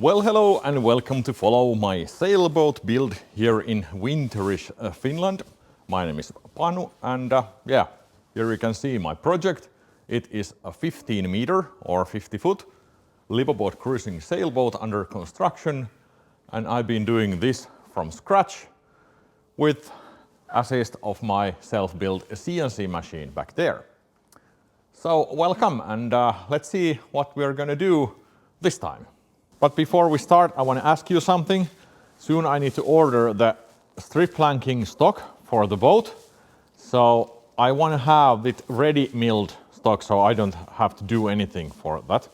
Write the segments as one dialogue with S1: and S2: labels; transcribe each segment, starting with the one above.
S1: Well, hello and welcome to follow my sailboat build here in winterish Finland. My name is Panu and here you can see my project. It is a 15 meter or 50 foot liveaboard cruising sailboat under construction, and I've been doing this from scratch with assist of my self-built CNC machine back there. So welcome, and let's see what we're gonna do this time. But before we start, I want to ask you something. Soon I need to order the strip planking stock for the boat. So I want to have it ready milled stock so I don't have to do anything for that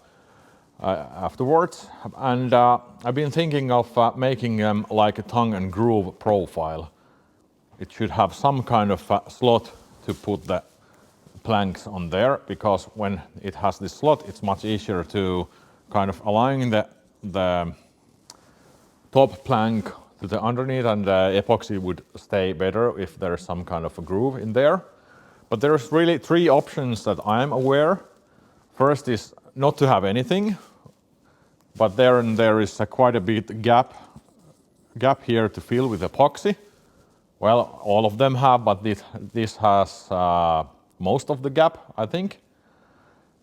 S1: afterwards. And I've been thinking of making like a tongue and groove profile. It should have some kind of slot to put the planks on there, because when it has this slot, it's much easier to kind of align the top plank to the underneath, and the epoxy would stay better if there's some kind of a groove in there. But there's really three options that I'm aware. First is not to have anything, but there is quite a bit gap here to fill with epoxy. Well, all of them have, but this has most of the gap, I think.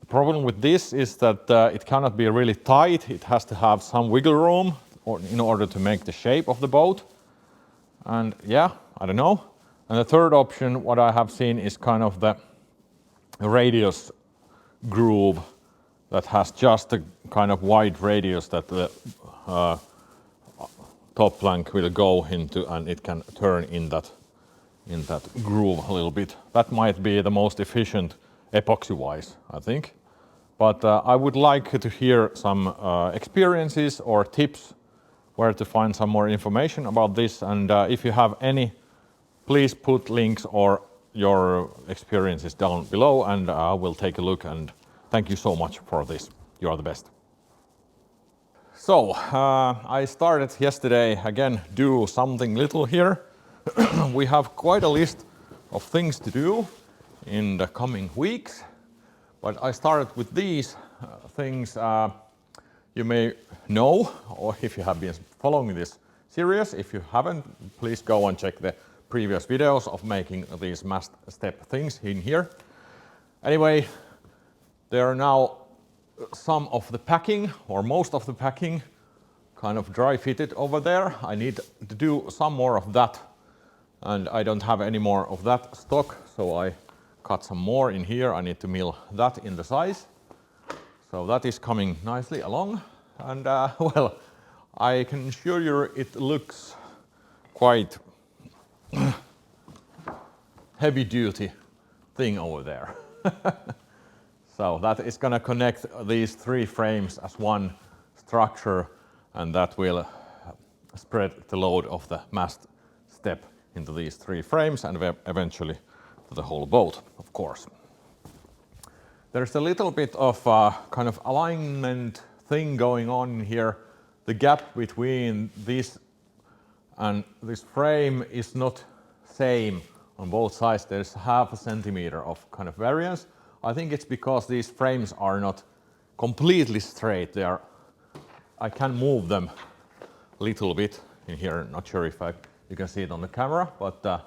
S1: The problem with this is that it cannot be really tight. It has to have some wiggle room in order to make the shape of the boat. And yeah, I don't know. And the third option, what I have seen, is kind of the radius groove that has just a kind of wide radius that the top plank will go into, and it can turn in that groove a little bit. That might be the most efficient epoxy-wise, I think. But I would like to hear some experiences or tips where to find some more information about this. And if you have any, please put links or your experiences down below, and I will take a look. And thank you so much for this. You are the best. So I started yesterday again, do something little here. We have quite a list of things to do in the coming weeks, but I started with these things you may know, or if you have been following this series. If you haven't, please go and check the previous videos of making these mast step things in here. Anyway, there are now some of the packing, or most of the packing, kind of dry fitted over there. I need to do some more of that, and I don't have any more of that stock, so I cut some more in here. I need to mill that in the size. So that is coming nicely along, and well, I can assure you it looks quite heavy duty thing over there. So that is gonna connect these three frames as one structure, and that will spread the load of the mast step into these three frames and eventually to the whole boat, of course. There's a little bit of kind of alignment thing going on here. The gap between this and this frame is not same on both sides. There's half a centimeter of kind of variance. I think it's because these frames are not completely straight. I can move them a little bit in here. Not sure if you can see it on the camera, but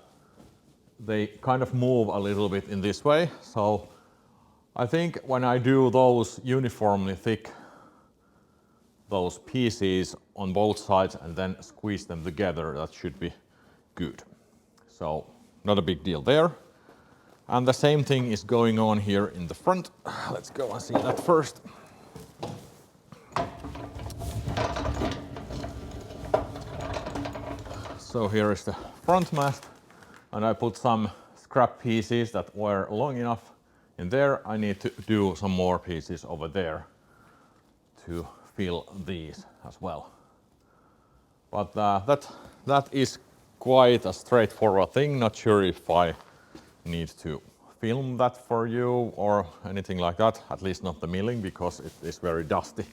S1: they kind of move a little bit in this way. So I think when I do those uniformly thick, those pieces on both sides and then squeeze them together, that should be good. So not a big deal there. And the same thing is going on here in the front. Let's go and see that first. So here is the front mast, and I put some scrap pieces that were long enough in there. I need to do some more pieces over there to fill these as well. But that is quite a straightforward thing. Not sure if I need to film that for you or anything like that, at least not the milling, because it is very dusty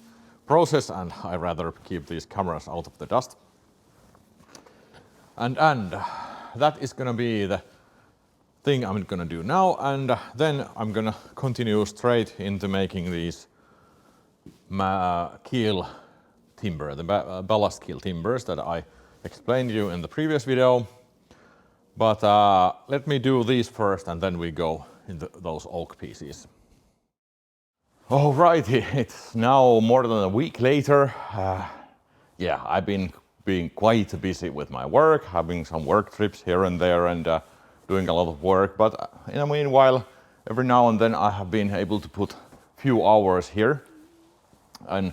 S1: process and I rather keep these cameras out of the dust. And that is gonna be the thing I'm gonna do now, and then I'm gonna continue straight into making these keel timber, the ballast steel timbers that I explained to you in the previous video. But let me do these first and then we go into those oak pieces. Alrighty, it's now more than a week later. Yeah, I've been being quite busy with my work, having some work trips here and there and doing a lot of work. But in the meanwhile, every now and then I have been able to put few hours here. And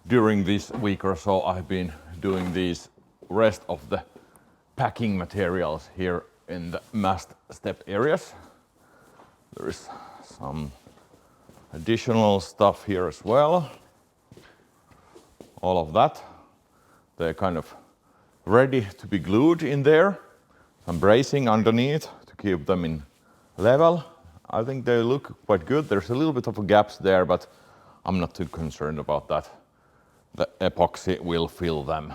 S1: during this week or so, I've been doing these rest of the packing materials here in the mast step areas. There is some additional stuff here as well. All of that. They're kind of ready to be glued in there. Some bracing underneath to keep them in level. I think they look quite good. There's a little bit of gaps there, but I'm not too concerned about that. The epoxy will fill them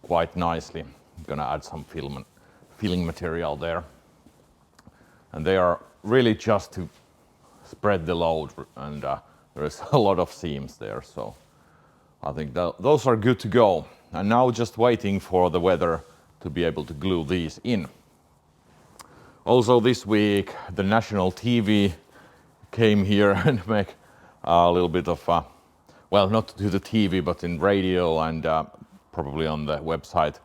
S1: quite nicely. I'm gonna add some filling material there. And they are really just to spread the load, and there's a lot of seams there, so I think those are good to go. And now just waiting for the weather to be able to glue these in. Also this week the national TV came here and make a little bit of well, not to the TV but in radio and probably on the website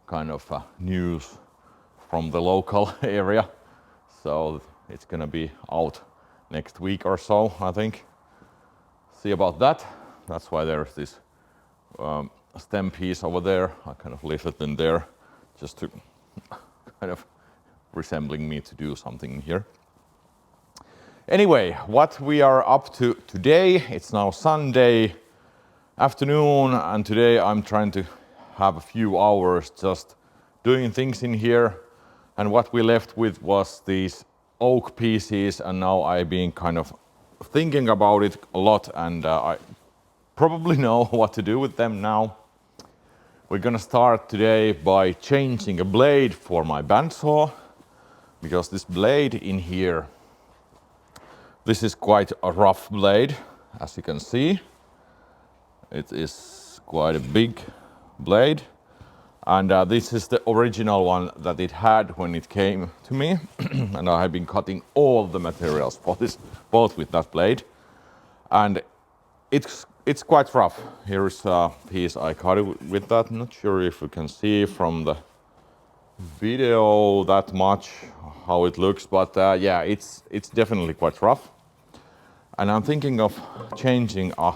S1: kind of news from the local area. So it's gonna be out next week or so, I think. See about that. That's why there's this stem piece over there. I kind of left it in there just to kind of resembling me to do something here. Anyway, what we are up to today, it's now Sunday afternoon, and today I'm trying to have a few hours just doing things in here. And what we left with was these oak pieces, and now I've been kind of thinking about it a lot, and I probably know what to do with them now. We're gonna start today by changing a blade for my bandsaw, because this blade in here, this is quite a rough blade, as you can see. It is quite a big blade. And this is the original one that it had when it came to me. And I have been cutting all the materials for this, both with that blade. And it's quite rough. Here's a piece I cut it with that. I'm not sure if you can see from the video that much how it looks, but yeah, it's definitely quite rough. And I'm thinking of changing a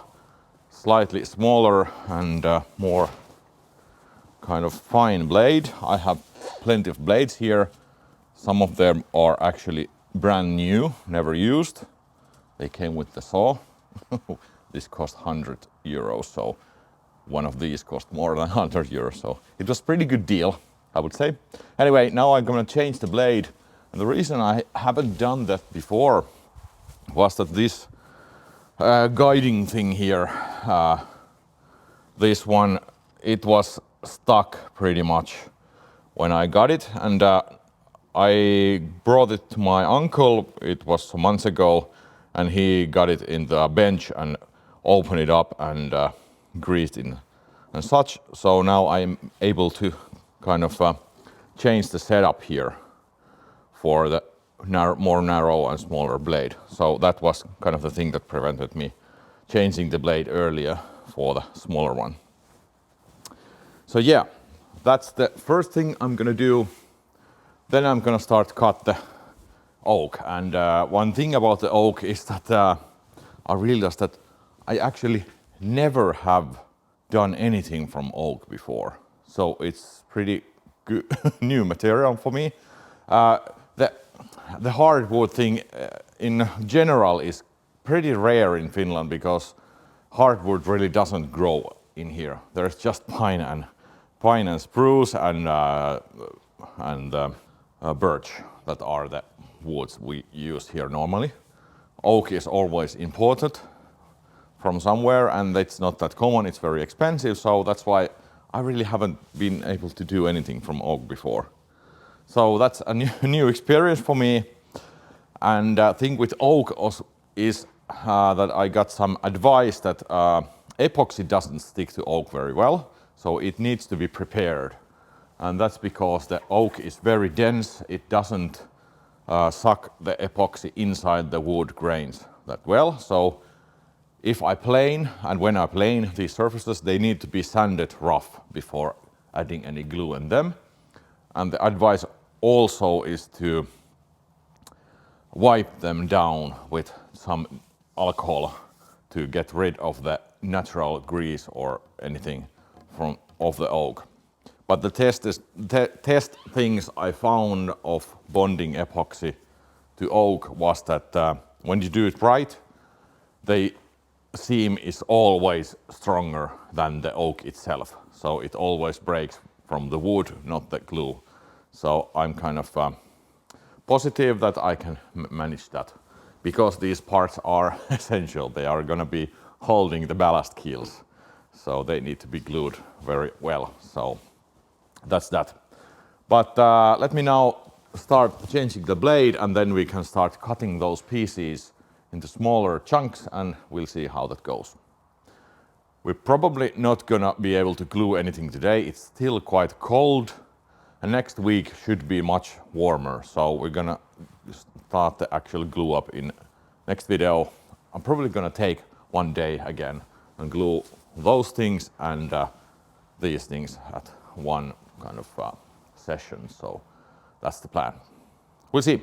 S1: slightly smaller and more kind of fine blade. I have plenty of blades here. Some of them are actually brand new, never used. They came with the saw. This cost 100 euros, so one of these cost more than 100 euros, so it was a pretty good deal, I would say. Anyway, now I'm gonna change the blade, and the reason I haven't done that before was that this guiding thing here, this one, it was stuck pretty much when I got it, and I brought it to my uncle. It was some months ago, and he got it in the bench and opened it up and greased it and such. So now I'm able to kind of change the setup here for the more narrow and smaller blade. So that was kind of the thing that prevented me changing the blade earlier for the smaller one. So yeah, that's the first thing I'm gonna do. Then I'm gonna start cut the oak. And one thing about the oak is that I realized that I actually never have done anything from oak before. So it's pretty good new material for me. The hardwood thing in general is pretty rare in Finland because hardwood really doesn't grow in here. There's just pine and spruce and birch that are the woods we use here normally. Oak is always imported from somewhere, and it's not that common. It's very expensive, so that's why I really haven't been able to do anything from oak before. So that's a new experience for me. And the thing with oak is that I got some advice that epoxy doesn't stick to oak very well, so it needs to be prepared. And that's because the oak is very dense. It doesn't suck the epoxy inside the wood grains that well. So if I plane and when I plane these surfaces, they need to be sanded rough before adding any glue in them. And the advice also is to wipe them down with some alcohol to get rid of the natural grease or anything of the oak. But the test things I found of bonding epoxy to oak was that when you do it right, the seam is always stronger than the oak itself. So it always breaks from the wood, not the glue. So I'm kind of positive that I can manage that, because these parts are essential. They are going to be holding the ballast keels, so they need to be glued very well. So that's that. But let me now start changing the blade, and then we can start cutting those pieces into smaller chunks, and we'll see how that goes. We're probably not gonna be able to glue anything today. It's still quite cold, and next week should be much warmer. So we're gonna start the actual glue up in next video. I'm probably gonna take one day again and glue those things and these things at one kind of session. So that's the plan. We'll see.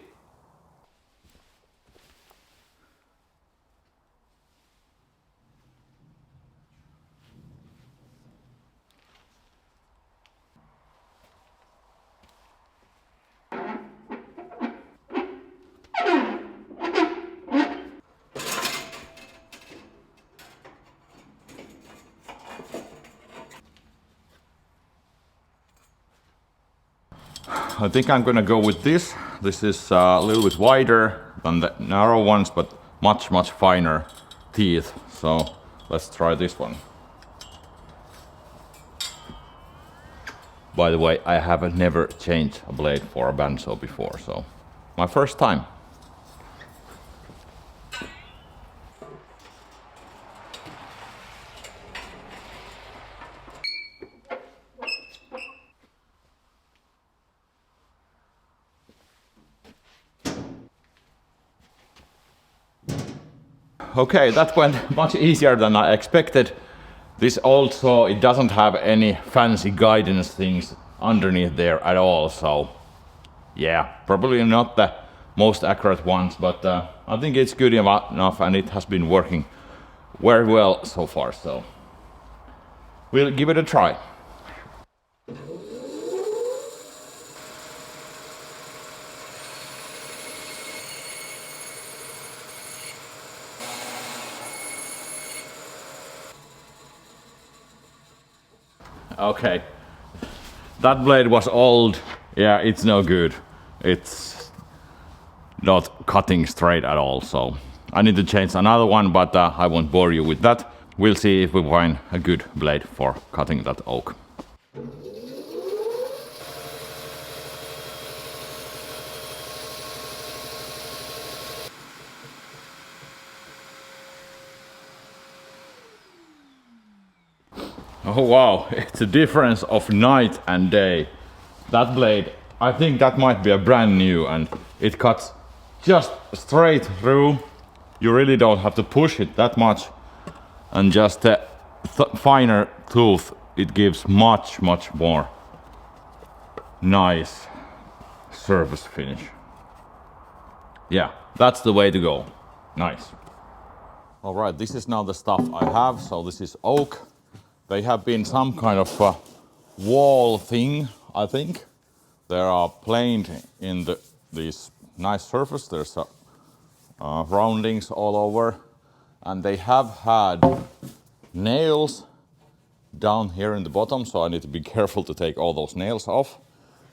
S1: I think I'm gonna go with this. This is a little bit wider than the narrow ones, but much finer teeth. So let's try this one. By the way, I have never changed a blade for a bandsaw before, so my first time. Okay, that went much easier than I expected. This old saw, it doesn't have any fancy guidance things underneath there at all, so yeah, probably not the most accurate ones, but I think it's good enough, and it has been working very well so far, so we'll give it a try. Okay, that blade was old. Yeah, it's no good. It's not cutting straight at all, so I need to change another one, but I won't bore you with that. We'll see if we find a good blade for cutting that oak. Oh wow, it's a difference of night and day. That blade, I think that might be a brand new, and it cuts just straight through. You really don't have to push it that much, and just a finer tooth, it gives much more nice surface finish. Yeah, that's the way to go. Nice. All right, this is now the stuff I have. So this is oak. They have been some kind of wall thing, I think. They are planed in this nice surface. There's roundings all over, and they have had nails down here in the bottom, so I need to be careful to take all those nails off.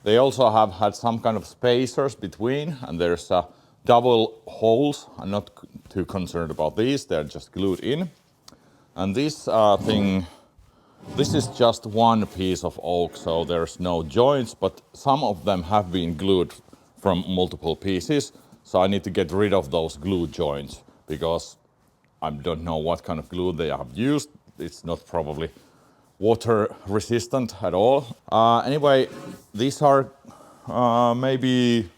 S1: They also have had some kind of spacers between, and there's double holes. I'm not too concerned about these, they're just glued in. And this thing, this is just one piece of oak, so there's no joints, but some of them have been glued from multiple pieces. So I need to get rid of those glue joints, because I don't know what kind of glue they have used. it's not probably water resistant at all. Anyway, these are maybe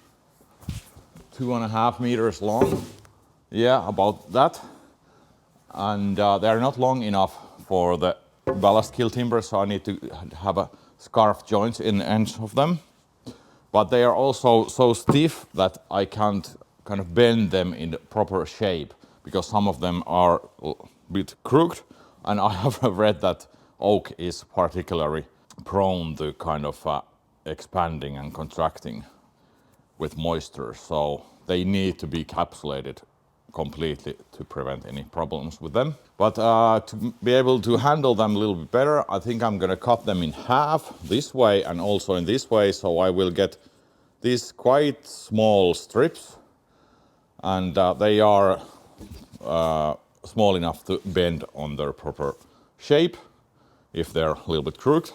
S1: 2.5 meters long. Yeah, about that. And they're not long enough for the ballast kill timber, so I need to have a scarf joints in the ends of them. But they are also so stiff that I can't kind of bend them in the proper shape, because some of them are a bit crooked, and I have read that oak is particularly prone to kind of expanding and contracting with moisture, so they need to be capsulated completely to prevent any problems with them. But to be able to handle them a little bit better, I think I'm gonna cut them in half this way and also in this way, so I will get these quite small strips, and they are small enough to bend on their proper shape if they're a little bit crooked.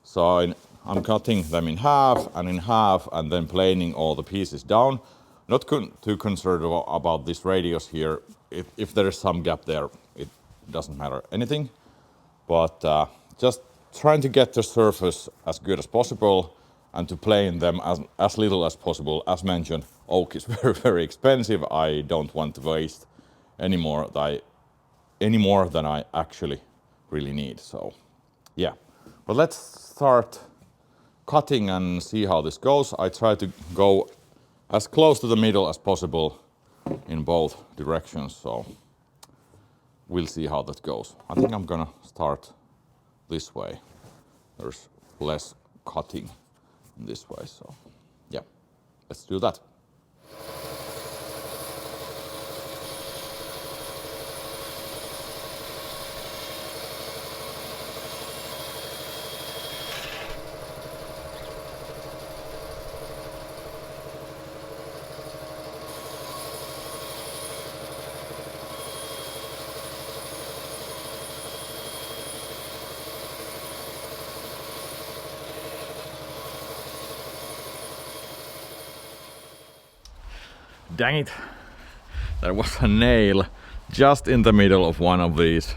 S1: So I'm cutting them in half, and then planing all the pieces down. Not too concerned about this radius here. If there is some gap there, it doesn't matter anything. But just trying to get the surface as good as possible and to plane them as little as possible. As mentioned, oak is very, very expensive. I don't want to waste any more than I actually really need. So yeah, but let's start cutting and see how this goes. I try to go as close to the middle as possible in both directions, so we'll see how that goes. I think I'm gonna start this way. There's less cutting this way, so yeah, let's do that. Dang it, there was a nail just in the middle of one of these,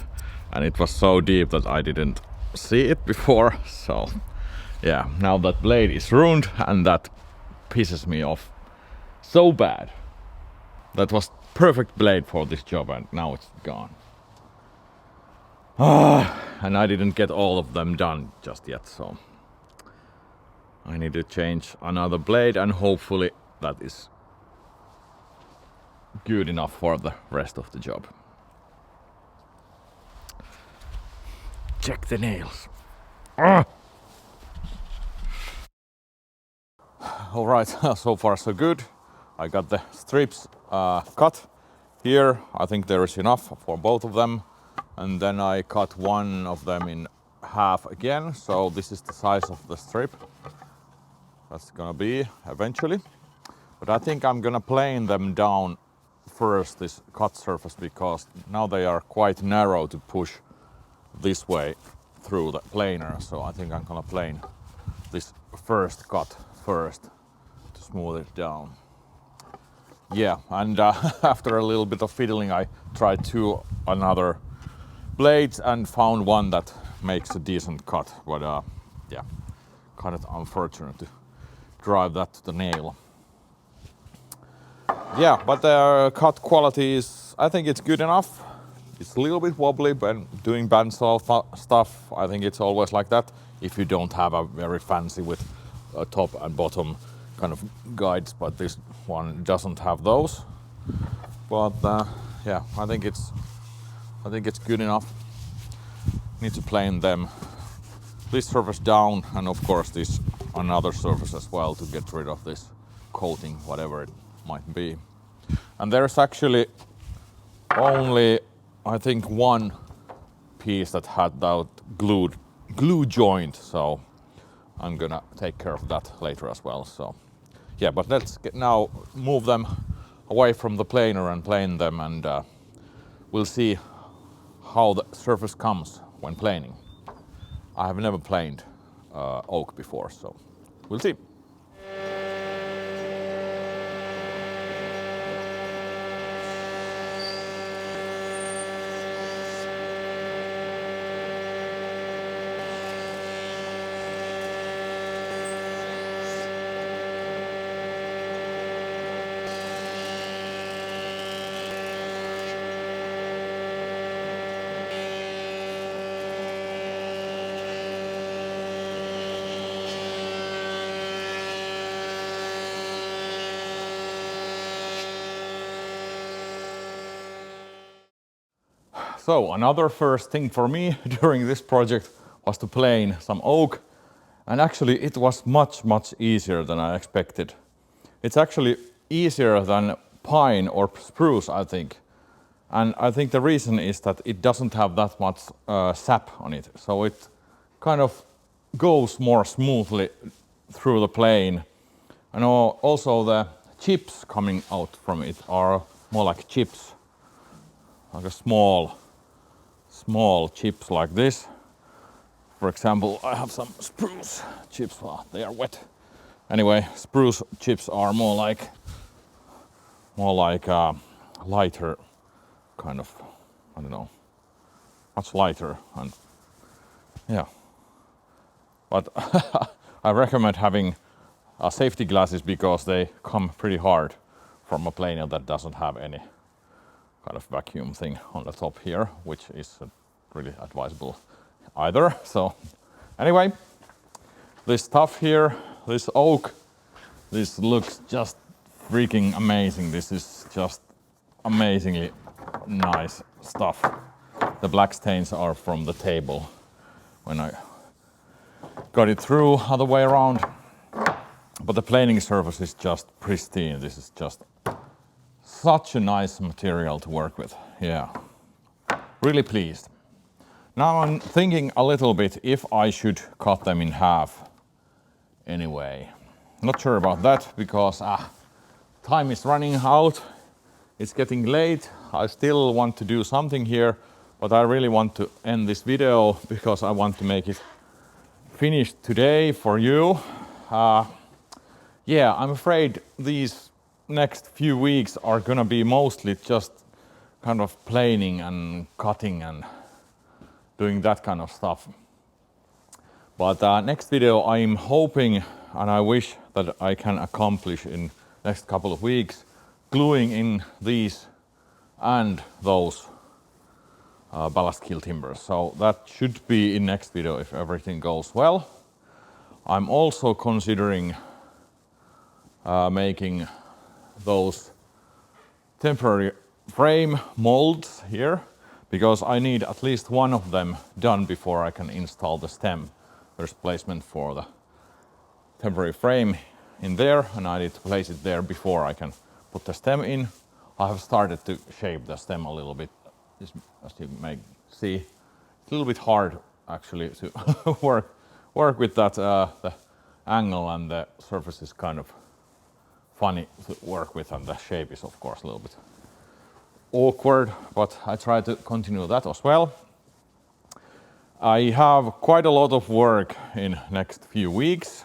S1: and it was so deep that I didn't see it before. So yeah, now that blade is ruined, and that pisses me off so bad. That was perfect blade for this job, and now it's gone. And I didn't get all of them done just yet, so I need to change another blade, and hopefully that is good enough for the rest of the job. Check the nails. All right, so far so good. I got the strips cut here. I think there is enough for both of them. And then I cut one of them in half again. So this is the size of the strip that's gonna be eventually. But I think I'm gonna plane them down first, this cut surface, because now they are quite narrow to push this way through the planer. So I think I'm gonna plane this first cut first to smooth it down. Yeah, and after a little bit of fiddling, I tried two another blades and found one that makes a decent cut. But yeah, kind of unfortunate to drive that to the nail. Yeah, but the cut quality is, I think it's good enough. It's a little bit wobbly, but doing bandsaw stuff, I think it's always like that. If you don't have a very fancy with a top and bottom kind of guides, but this one doesn't have those. But yeah, I think it's good enough. Need to plane them this surface down, and of course this another surface as well, to get rid of this coating, whatever it might be. And there's actually only, I think, one piece that had that glue joint, so I'm gonna take care of that later as well. So yeah, but let's now move them away from the planer and plane them, and we'll see how the surface comes when planing. I have never planed oak before, so we'll see. So another first thing for me during this project was to plane some oak, and actually it was much easier than I expected. It's actually easier than pine or spruce, I think. And I think the reason is that it doesn't have that much sap on it, so it kind of goes more smoothly through the plane. And also the chips coming out from it are more like chips, like a small chips like this. For example, I have some spruce chips. Well, they are wet. Anyway, spruce chips are more like lighter kind of, I don't know, much lighter, and yeah. But I recommend having safety glasses because they come pretty hard from a planer that doesn't have any kind of vacuum thing on the top here, which is really advisable either. So anyway, this stuff here, this oak, this looks just freaking amazing. This is just amazingly nice stuff. The black stains are from the table when I got it through other way around. But the planing surface is just pristine. This is just such a nice material to work with. Yeah, really pleased. Now I'm thinking a little bit if I should cut them in half anyway. Not sure about that because time is running out. It's getting late. I still want to do something here, but I really want to end this video because I want to make it finished today for you. Yeah, I'm afraid these next few weeks are gonna be mostly just kind of planing and cutting and doing that kind of stuff. But next video I'm hoping and I wish that I can accomplish in next couple of weeks, gluing in these and those ballast keel timbers. So that should be in next video if everything goes well. I'm also considering making those temporary frame molds here because I need at least one of them done before I can install the stem. There's placement for the temporary frame in there and I need to place it there before I can put the stem in. I have started to shape the stem a little bit, as you may see. It's a little bit hard actually to work with that. The angle and the surface is kind of funny to work with and the shape is of course a little bit awkward, but I try to continue that as well. I have quite a lot of work in next few weeks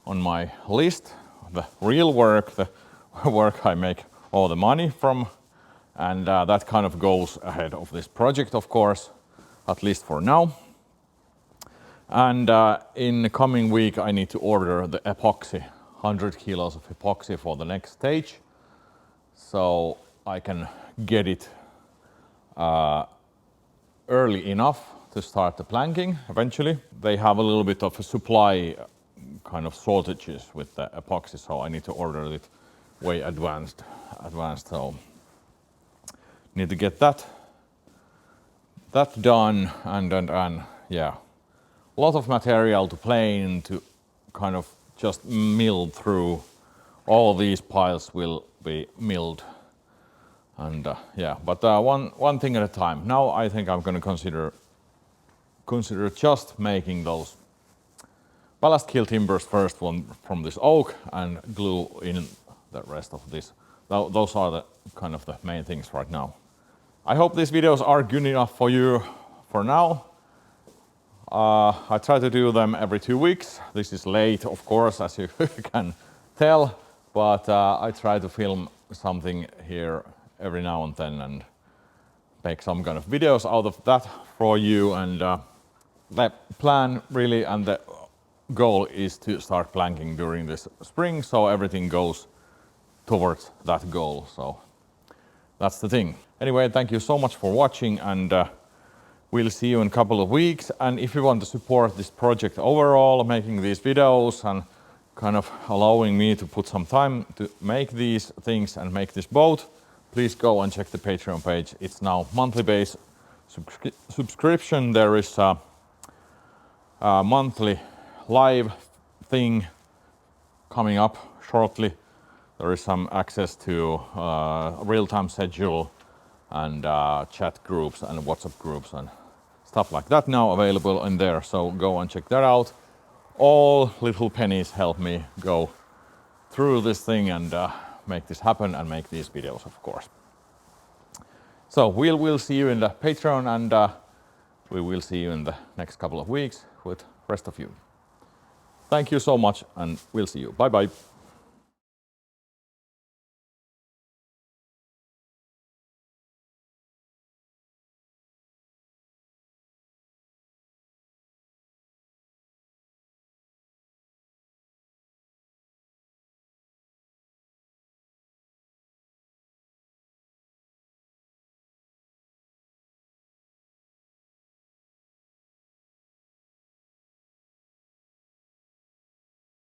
S1: on my list. The real work, the work I make all the money from, and that kind of goes ahead of this project of course, at least for now. And in the coming week I need to order the epoxy, 100 kilos of epoxy for the next stage, so I can get it early enough to start the planking eventually. They have a little bit of a supply kind of shortages with the epoxy, so I need to order it way advanced, so need to get that done, and yeah, a lot of material to plane to kind of just mill through. All these piles will be milled, and yeah, but one thing at a time. Now I think I'm going to consider just making those ballast keel timbers first one from this oak and glue in the rest of this. Those are the kind of the main things right now. I hope these videos are good enough for you for now. I try to do them every 2 weeks. This is late, of course, as you can tell, but I try to film something here every now and then and make some kind of videos out of that for you. And the plan really and the goal is to start planking during this spring, so everything goes towards that goal. So that's the thing. Anyway, thank you so much for watching, and we'll see you in a couple of weeks. And if you want to support this project overall, making these videos and kind of allowing me to put some time to make these things and make this boat, please go and check the Patreon page. It's now monthly base subscription. There is a monthly live thing coming up shortly. There is some access to real-time schedule and chat groups and WhatsApp groups and stuff like that now available in there. So go and check that out. All little pennies help me go through this thing and make this happen and make these videos, of course. So we'll see you in the Patreon, and we will see you in the next couple of weeks with the rest of you. Thank you so much, and we'll see you. Bye bye.